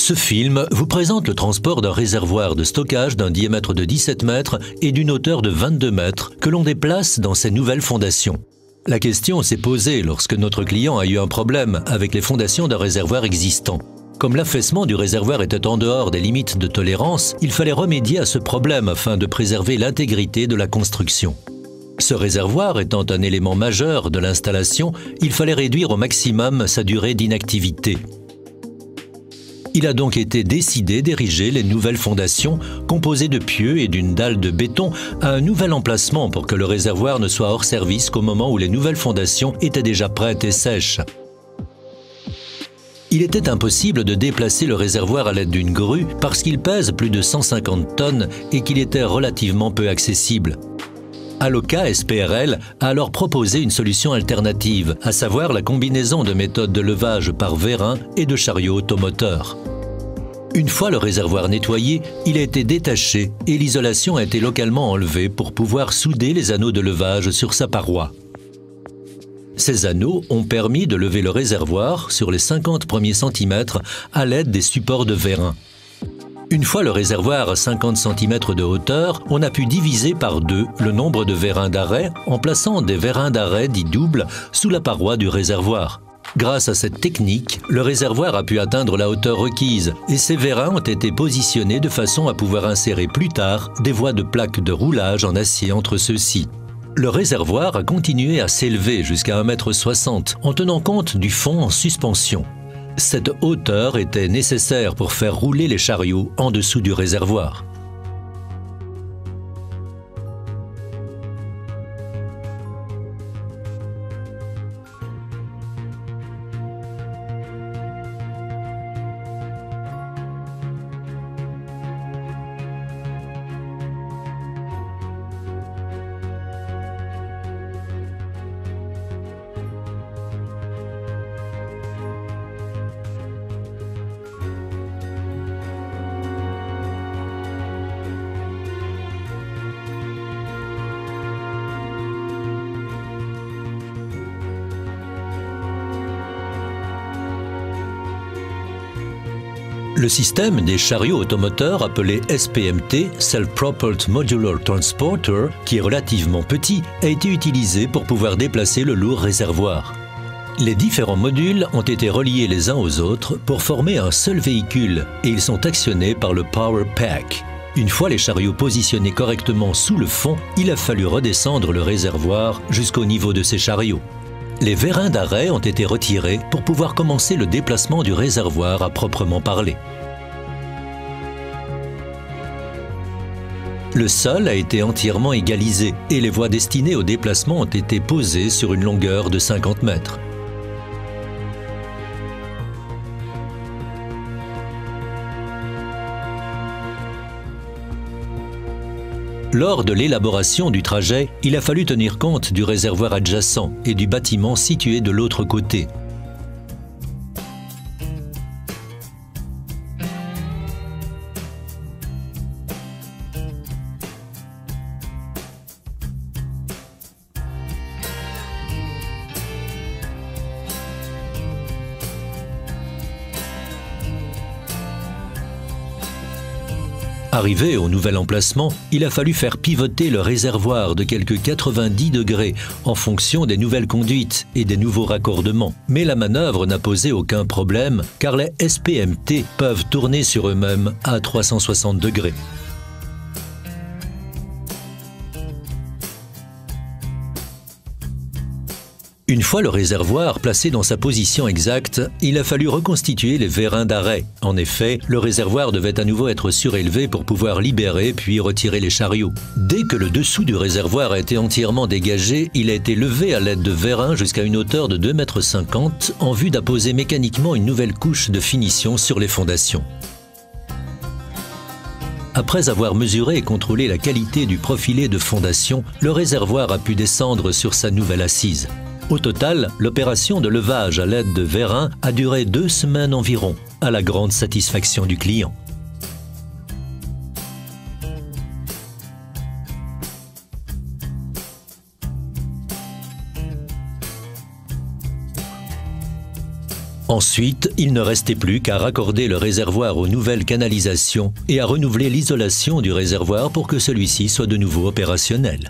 Ce film vous présente le transport d'un réservoir de stockage d'un diamètre de 17 mètres et d'une hauteur de 22 mètres que l'on déplace dans ces nouvelles fondations. La question s'est posée lorsque notre client a eu un problème avec les fondations d'un réservoir existant. Comme l'affaissement du réservoir était en dehors des limites de tolérance, il fallait remédier à ce problème afin de préserver l'intégrité de la construction. Ce réservoir étant un élément majeur de l'installation, il fallait réduire au maximum sa durée d'inactivité. Il a donc été décidé d'ériger les nouvelles fondations, composées de pieux et d'une dalle de béton, à un nouvel emplacement pour que le réservoir ne soit hors service qu'au moment où les nouvelles fondations étaient déjà prêtes et sèches. Il était impossible de déplacer le réservoir à l'aide d'une grue parce qu'il pèse plus de 150 tonnes et qu'il était relativement peu accessible. Aloka SPRL a alors proposé une solution alternative, à savoir la combinaison de méthodes de levage par vérin et de chariots automoteurs. Une fois le réservoir nettoyé, il a été détaché et l'isolation a été localement enlevée pour pouvoir souder les anneaux de levage sur sa paroi. Ces anneaux ont permis de lever le réservoir sur les 50 premiers centimètres à l'aide des supports de vérin. Une fois le réservoir à 50 cm de hauteur, on a pu diviser par 2 le nombre de vérins d'arrêt en plaçant des vérins d'arrêt dits doubles sous la paroi du réservoir. Grâce à cette technique, le réservoir a pu atteindre la hauteur requise et ces vérins ont été positionnés de façon à pouvoir insérer plus tard des voies de plaques de roulage en acier entre ceux-ci. Le réservoir a continué à s'élever jusqu'à 1,60 m en tenant compte du fond en suspension. Cette hauteur était nécessaire pour faire rouler les chariots en dessous du réservoir. Le système des chariots automoteurs appelé SPMT, Self-Propelled Modular Transporter, qui est relativement petit, a été utilisé pour pouvoir déplacer le lourd réservoir. Les différents modules ont été reliés les uns aux autres pour former un seul véhicule et ils sont actionnés par le Power Pack. Une fois les chariots positionnés correctement sous le fond, il a fallu redescendre le réservoir jusqu'au niveau de ces chariots. Les vérins d'arrêt ont été retirés pour pouvoir commencer le déplacement du réservoir à proprement parler. Le sol a été entièrement égalisé et les voies destinées au déplacement ont été posées sur une longueur de 50 mètres. Lors de l'élaboration du trajet, il a fallu tenir compte du réservoir adjacent et du bâtiment situé de l'autre côté. Arrivé au nouvel emplacement, il a fallu faire pivoter le réservoir de quelques 90 degrés en fonction des nouvelles conduites et des nouveaux raccordements. Mais la manœuvre n'a posé aucun problème car les SPMT peuvent tourner sur eux-mêmes à 360 degrés. Une fois le réservoir placé dans sa position exacte, il a fallu reconstituer les vérins d'arrêt. En effet, le réservoir devait à nouveau être surélevé pour pouvoir libérer puis retirer les chariots. Dès que le dessous du réservoir a été entièrement dégagé, il a été levé à l'aide de vérins jusqu'à une hauteur de 2,50 m en vue d'apposer mécaniquement une nouvelle couche de finition sur les fondations. Après avoir mesuré et contrôlé la qualité du profilé de fondation, le réservoir a pu descendre sur sa nouvelle assise. Au total, l'opération de levage à l'aide de vérins a duré 2 semaines environ, à la grande satisfaction du client. Ensuite, il ne restait plus qu'à raccorder le réservoir aux nouvelles canalisations et à renouveler l'isolation du réservoir pour que celui-ci soit de nouveau opérationnel.